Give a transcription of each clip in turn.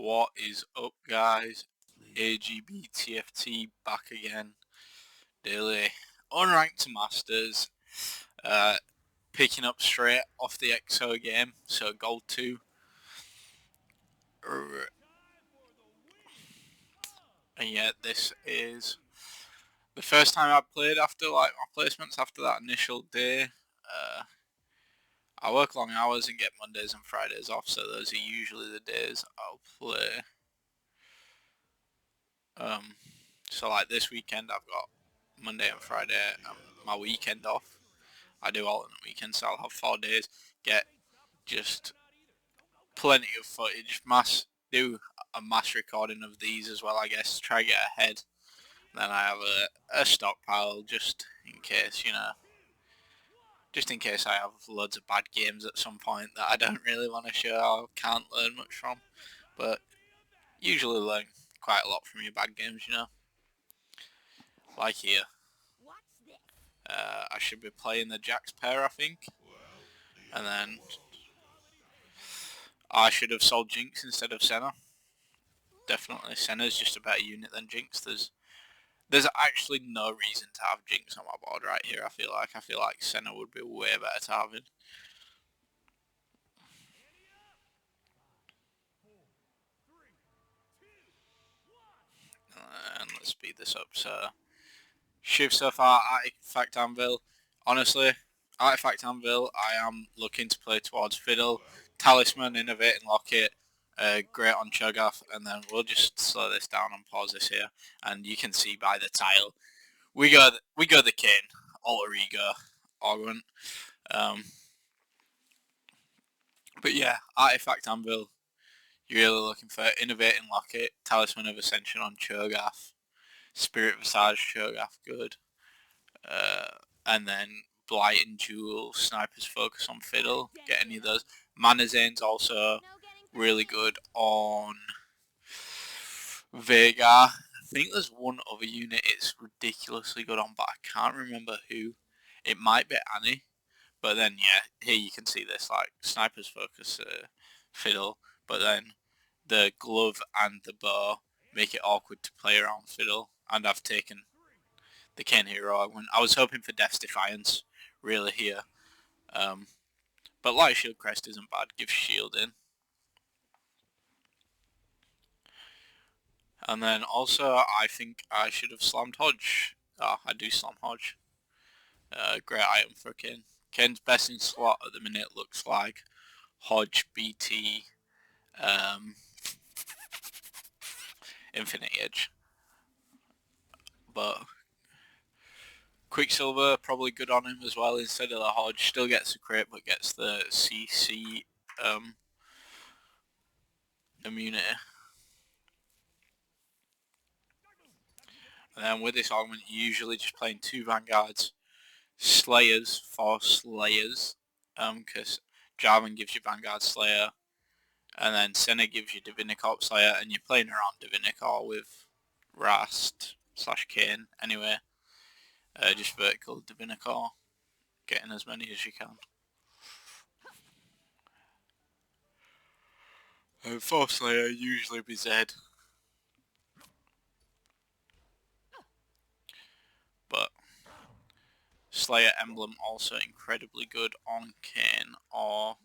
What is up, guys? AGB-TFT back again. Daily Unranked to Masters. Picking up straight off the EXO game, so Gold 2. And yeah, this is the first time I've played after like my placements after that initial day. I work long hours and get Mondays and Fridays off, so those are usually the days I'll play. So like this weekend I've got Monday and Friday my weekend off. I do alternate weekends, so I'll have 4 days, get just plenty of footage, do a mass recording of these as well, I guess, try to get ahead. Then I have a stockpile just in case, just in case I have loads of bad games at some point that I don't really want to show or can't learn much from. But usually learn quite a lot from your bad games, like here. I should be playing the Jax pair, I think. And then I should have sold Jinx instead of Senna. Definitely, Senna's just a better unit than Jinx. There's actually no reason to have Jinx on my board right here. I feel like Senna would be way better to have it. And let's speed this up. So, Shiv so far, Artifact Anvil. Honestly, Artifact Anvil, I am looking to play towards Fiddle, Talisman, Innovate and Locket, great on Cho'Gath, and then we'll just slow this down and pause this here. And you can see by the tile, we go the Kayn, Alter Ego, Augment. But yeah, Artifact Anvil, you're really looking for Innovate and Locket, Talisman of Ascension on Cho'Gath, Spirit Visage Cho'Gath, good. And then Blight and Jewel, Sniper's Focus on Fiddle, get any of those. Mana Zane's also really good on Veigar. I think there's one other unit it's ridiculously good on, but I can't remember who. It might be Annie, but then yeah, here you can see this, like Sniper's Focus, Fiddle, but then the glove and the bow make it awkward to play around Fiddle, and I've taken the Kayn hero Augment. I was hoping for Death's Defiance, really, here. But Light Shield Crest isn't bad, gives shield in. And then also, I think I should have slammed Hodge. I do slam Hodge. Great item for Kayn. Kayn's best in slot at the minute looks like Hodge, BT, Infinite Edge. But Quicksilver, probably good on him as well instead of the Hodge. Still gets the crit, but gets the CC immunity. And then with this augment, you're usually just playing 2 Vanguards, Slayers for Slayers, because Jarvan gives you Vanguard Slayer, and then Senna gives you Divinicorp Slayer, and you're playing around Divinicorp with Rast / Kayn anyway. Just vertical Divinicorp, getting as many as you can. And for Slayer, usually be Zed. But Slayer Emblem also incredibly good on Kayn or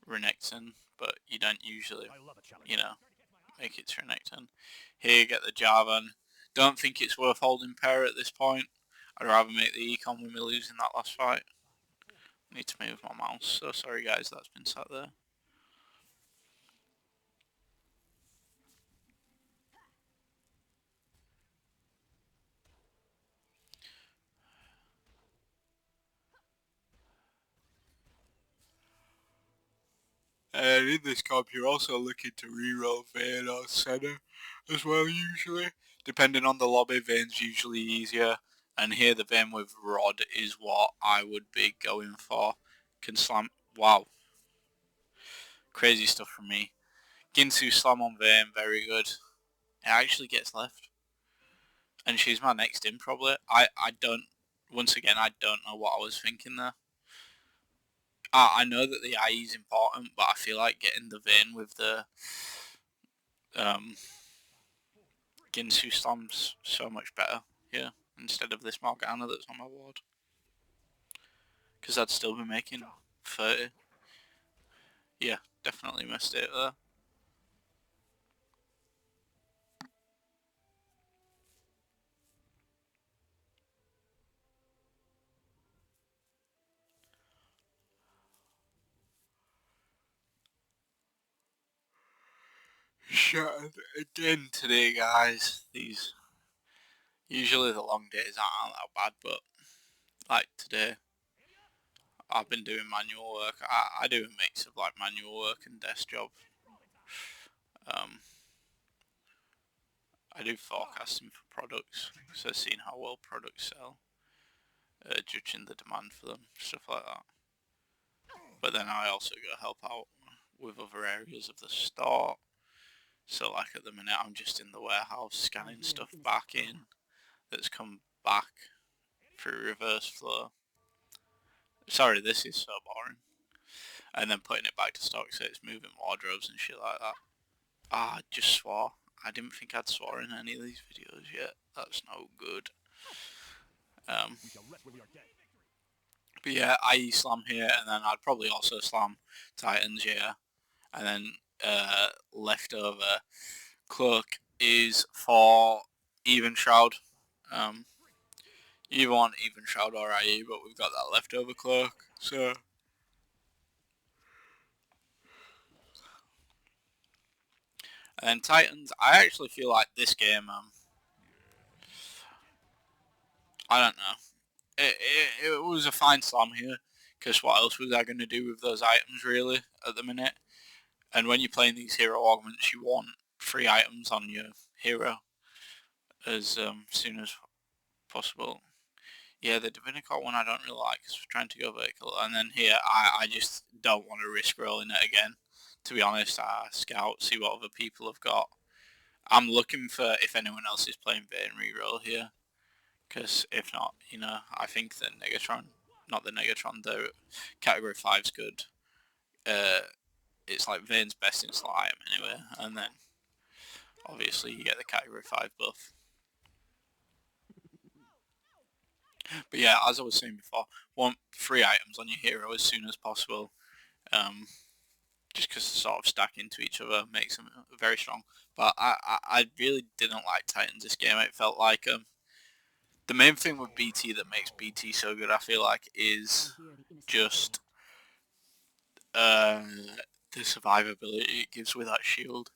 Renekton, but you don't usually, make it to Renekton. Here you get the Jarvan. Don't think it's worth holding pair at this point. I'd rather make the econ when we're losing that last fight. Need to move my mouse, so sorry guys that's been sat there. And in this comp, you're also looking to reroll Vayne or Senna as well, usually. Depending on the lobby, Vayne's usually easier. And here the Vayne with Rod is what I would be going for. Can slam. Wow. Crazy stuff from me. Ginsu slam on Vayne, very good. It actually gets left. And she's my next in, probably. Once again, I don't know what I was thinking there. I know that the IE is important, but I feel like getting the Vayne with the Ginsu Slam's so much better here instead of this Morgana that's on my ward. Because I'd still be making 30. Yeah, definitely missed it there. Shattered again today, guys. Usually the long days aren't that bad, but like today, I've been doing manual work. I do a mix of like manual work and desk job. I do forecasting for products, so seeing how well products sell, judging the demand for them, stuff like that. But then I also go help out with other areas of the store. So like at the minute I'm just in the warehouse scanning stuff back in that's come back through reverse flow. Sorry, this is so boring. And then putting it back to stock so it's moving wardrobes and shit like that. I just swore. I didn't think I'd swore in any of these videos yet. That's no good. But yeah, I slam here, and then I'd probably also slam Titans here. And then leftover cloak is for Even Shroud. You either want Even Shroud or IE, but we've got that leftover cloak, so... And then Titans, I actually feel like this game, I don't know. It was a fine slam here, because what else was I going to do with those items, really, at the minute? And when you're playing these hero augments, you want 3 items on your hero as soon as possible. Yeah, the Divinicot one I don't really like, because we're trying to go vertical. And then here, I just don't want to risk rolling it again. To be honest, I scout, see what other people have got. I'm looking for if anyone else is playing Vayne reroll here. Because if not, you know, I think the Negatron, not the Negatron, the Category 5's good. It's like Vayne's best in slot item anyway. And then, obviously, you get the Category 5 buff. But yeah, as I was saying before, want 3 items on your hero as soon as possible. Just because the sort of stack into each other makes them very strong. But I really didn't like Titans this game. It felt like the main thing with BT that makes BT so good, I feel like, is just the survivability it gives with that shield.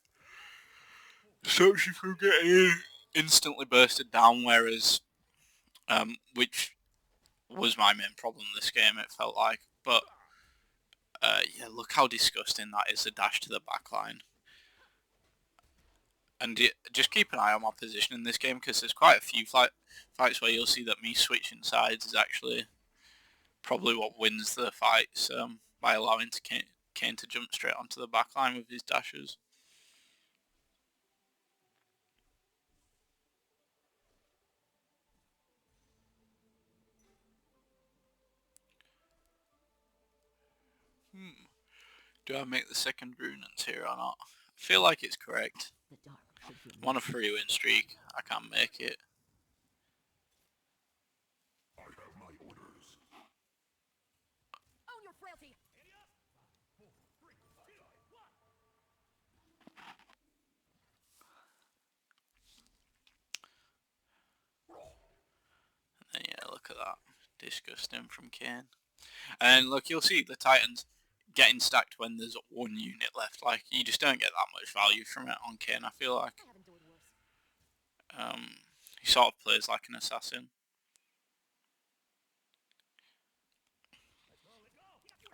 Stops you from getting instantly bursted down, whereas, which was my main problem this game, it felt like. But yeah, look how disgusting that is, the dash to the backline. And just keep an eye on my position in this game, because there's quite a few fights where you'll see that me switching sides is actually probably what wins the fights, by allowing Kayn to jump straight onto the backline with his dashes. Do I make the second Runans here or not? I feel like it's correct. I'm on a 3-win streak. I can't make it. And yeah, look at that. Disgusting from Kayn. And look, you'll see the Titans getting stacked when there's 1 unit left. Like, you just don't get that much value from it on Kayn, I feel like. He sort of plays like an assassin.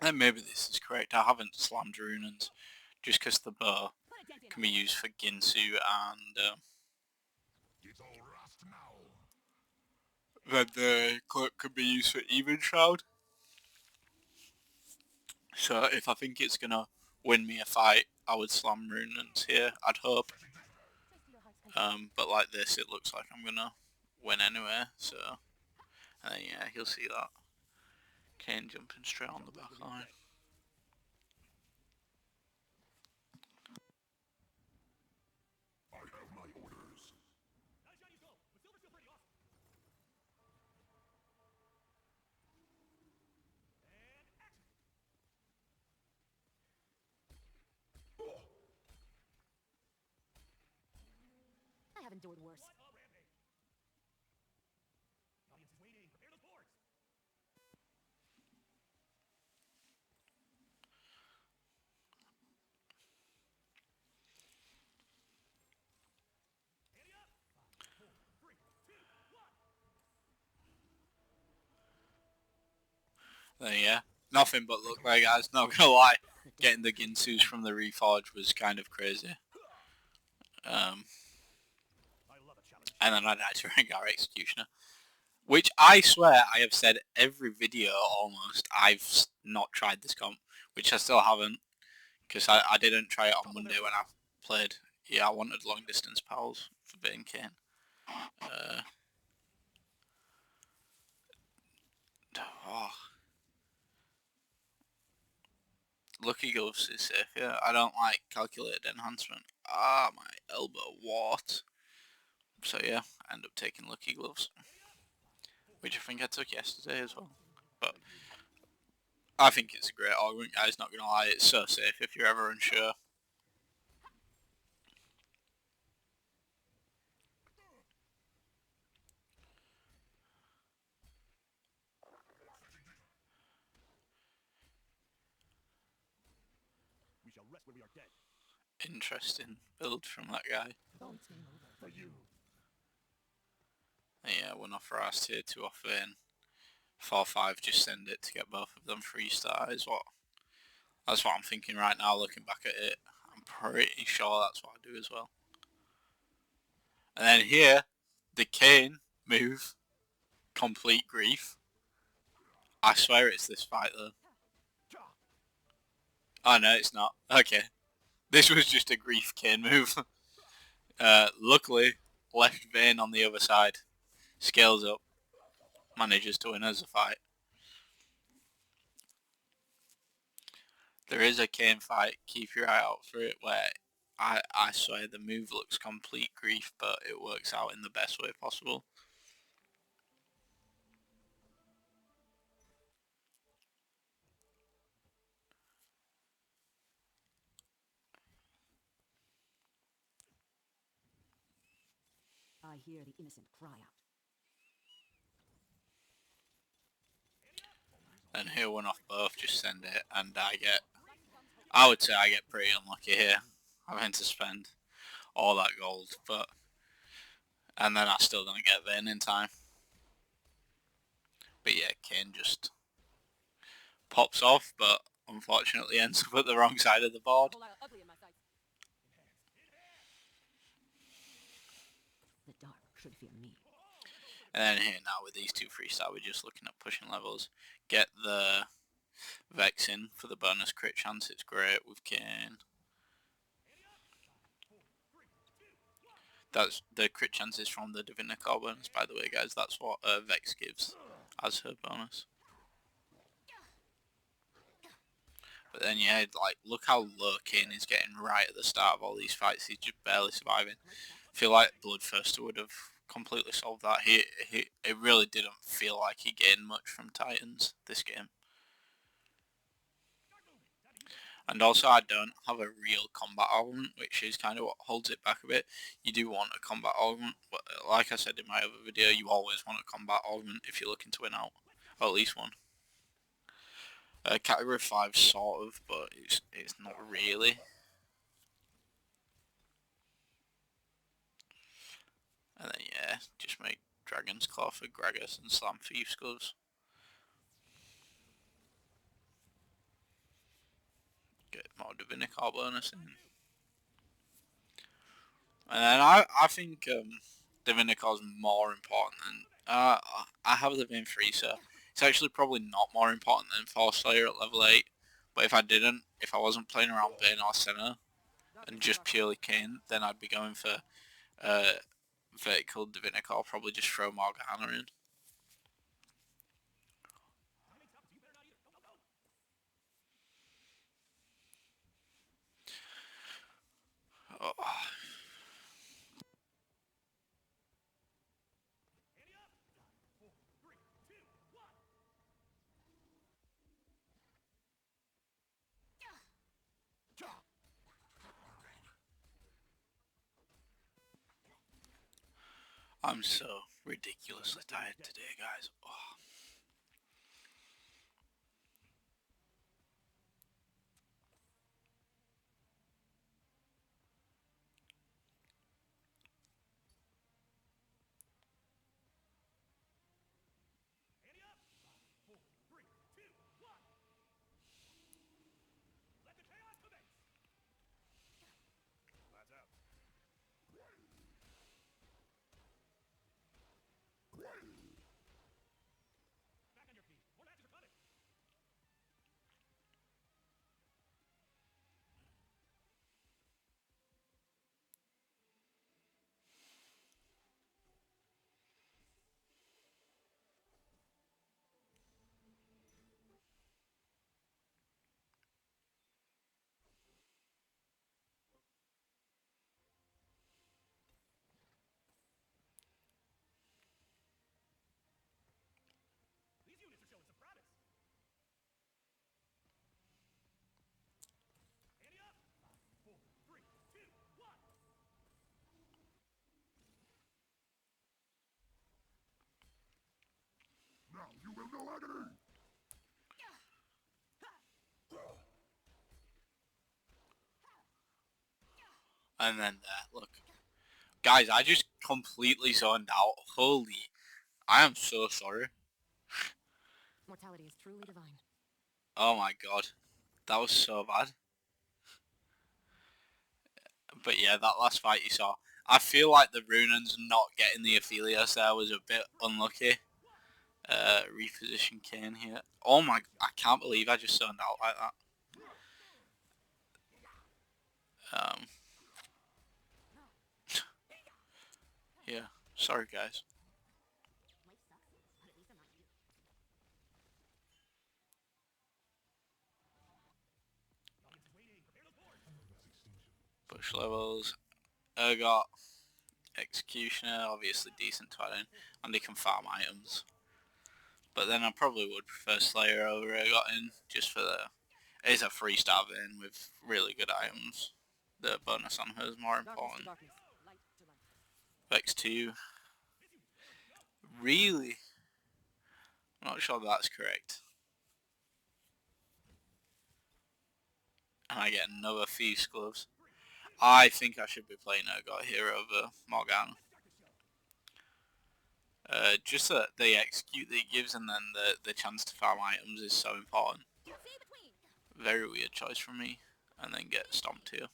And maybe this is correct. I haven't slammed Runans just because the bow can be used for Ginsu and then the cloak can be used for Even Shroud. So if I think it's gonna win me a fight, I would slam Runans here, I'd hope. But like this, it looks like I'm gonna win anyway, so... And then yeah, you'll see that. Kayn jumping straight on the back line. endured worse. Yeah, nothing but luck there, guys. Not gonna lie, getting the Ginsus from the Reforge was kind of crazy. And then I died to Rengar Executioner, which I swear I have said every video almost. I've not tried this comp, which I still haven't, because I didn't try it on Monday when I played. Yeah, I wanted long distance pals for being Kayn. Oh, Lucky Gloves is safe, yeah. I don't like calculated enhancement. Ah, my elbow, what? So yeah, I end up taking Lucky Gloves, which I think I took yesterday as well. But I think it's a great augment, guys, not gonna lie, it's so safe if you're ever unsure. Interesting build from that guy. Yeah, 1 off Rast here, 2 off Vayne. 4-5, just send it to get both of them 3-star is what. That's what I'm thinking right now, looking back at it. I'm pretty sure that's what I do as well. And then here, the Kayn move, complete grief. I swear it's this fight though. Oh no, it's not. Okay. This was just a grief Kayn move. Luckily, left Vayne on the other side. Scales up. Manages to win us a fight. There is a Kayn fight, keep your eye out for it, where I swear the move looks complete grief, but it works out in the best way possible. I hear the innocent cry out. Then here 1 off both, just send it, and I would say I get pretty unlucky here. I'm having to spend all that gold, and then I still don't get Vayne in time. But yeah, Kayn just pops off, but unfortunately ends up at the wrong side of the board. The dark should fear me. And then here now with these 2 3-star, we're just looking at pushing levels. Get the Vex in for the bonus crit chance, it's great with Kayn. That's the crit chances from the Divinicar bonus, by the way, guys. That's what Vex gives as her bonus. But then, yeah, like, look how low Kayn is getting right at the start of all these fights. He's just barely surviving. I feel like Bloodthirster would have completely solved that. It really didn't feel like he gained much from Titans this game. And also, I don't have a real combat augment, which is kind of what holds it back a bit. You do want a combat augment, but like I said in my other video, you always want a combat augment if you're looking to win out. Or at least one. Category 5 sort of, but it's not really. And then yeah, just make Dragon's Claw for Gragas and Slam for Youth Gloves. Get more Divinicar bonus in. And then I think Divinicar's more important than... I have the Vayne 3, so it's actually probably not more important than Force Slayer at level 8. But if I wasn't playing around Vayne or Senna, and just purely Kayn, then I'd be going for Vertical Divinicar, probably just throw Morgana in. Oh. I'm so ridiculously tired today, guys. Oh. Now you will know agony! And then look. Guys, I just completely zoned out. Holy, I am so sorry. Mortality is truly divine. Oh my god, that was so bad. But yeah, that last fight you saw, I feel like the Runans not getting the Aphelios there was a bit unlucky. Reposition Kayn here. Oh my, I can't believe I just zoned out like that. Yeah, sorry guys. Push levels. Urgot. Executioner, obviously decent to add in, and they can farm items. But then I probably would prefer Slayer over Urgot in, just for the... It's a 3-star in with really good items. The bonus on her is more important. Vex 2. Really? I'm not sure that's correct. And I get another Thieves Gloves. I think I should be playing Urgot here over Morgana. Just the execute that it gives and then the chance to farm items is so important. Very weird choice from me. And then get stomped here.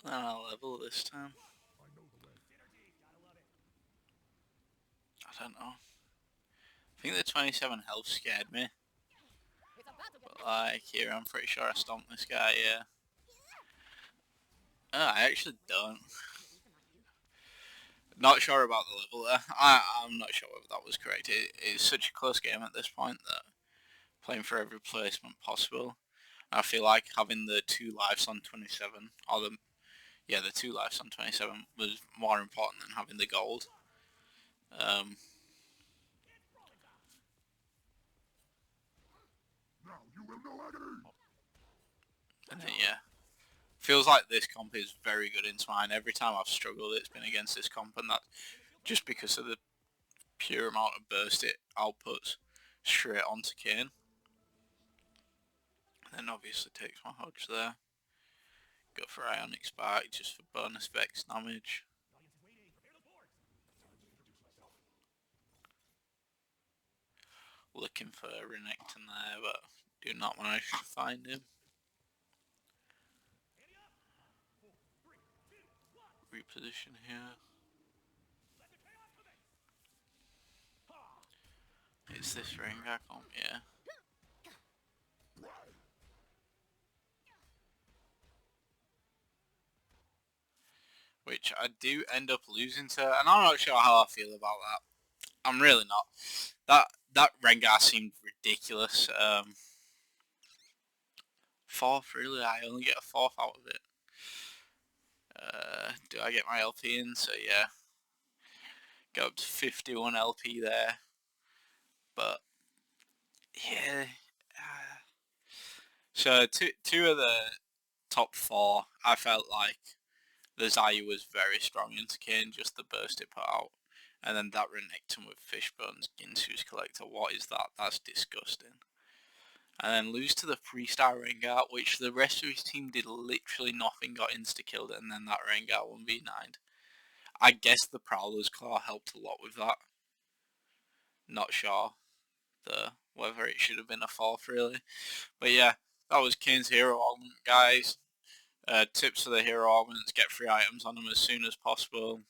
And I'll level this time. I don't know. I think the 27 health scared me. But like here, I'm pretty sure I stomped this guy, yeah. Oh, I actually don't. Not sure about the level there. I'm not sure whether that was correct. It's such a close game at this point that playing for every placement possible. I feel like having the 2 lives on 27, or the 2 lives on 27 was more important than having the gold. Now you will know agony! And then yeah, feels like this comp is very good in Swine. Every time I've struggled, it's been against this comp, and that's just because of the pure amount of burst it outputs straight onto Kayn. And then obviously takes my Hodge there. Go for Ionic Spark just for bonus Vex damage. Looking for Renekton there, but do not manage to find him. Reposition here. Is this Rengar comp? Yeah. Which I do end up losing to, and I'm not sure how I feel about that. I'm really not. That Rengar seemed ridiculous. Fourth, really? I only get a fourth out of it. Do I get my LP in? So yeah. Got up to 51 LP there. But yeah. So two of the top 4, I felt like the Zaya was very strong into Kayn, just the burst it put out. And then that Renekton with Fishbones, Ginsu's Collector, what is that? That's disgusting. And then lose to the 3-star Rengar, which the rest of his team did literally nothing, got insta-killed, and then that Rengar 1v9'd. I guess the Prowler's Claw helped a lot with that. Not sure whether it should have been a 4th really. But yeah, that was Kayn's hero augment, guys. Tips for the hero augments: get 3 items on them as soon as possible.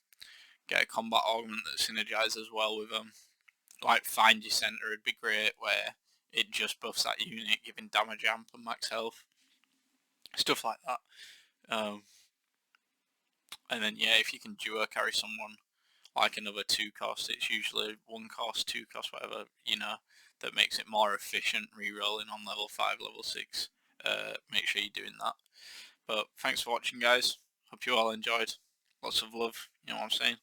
Get a combat augment that synergizes well with them. Like Find Your Center would be great, where it just buffs that unit, giving damage amp and max health. Stuff like that. And then yeah, if you can duo carry someone like another 2 cost, it's usually 1 cost, 2 cost, whatever, you know, that makes it more efficient re-rolling on level 5, level 6. Make sure you're doing that. But thanks for watching, guys. Hope you all enjoyed. Lots of love, you know what I'm saying.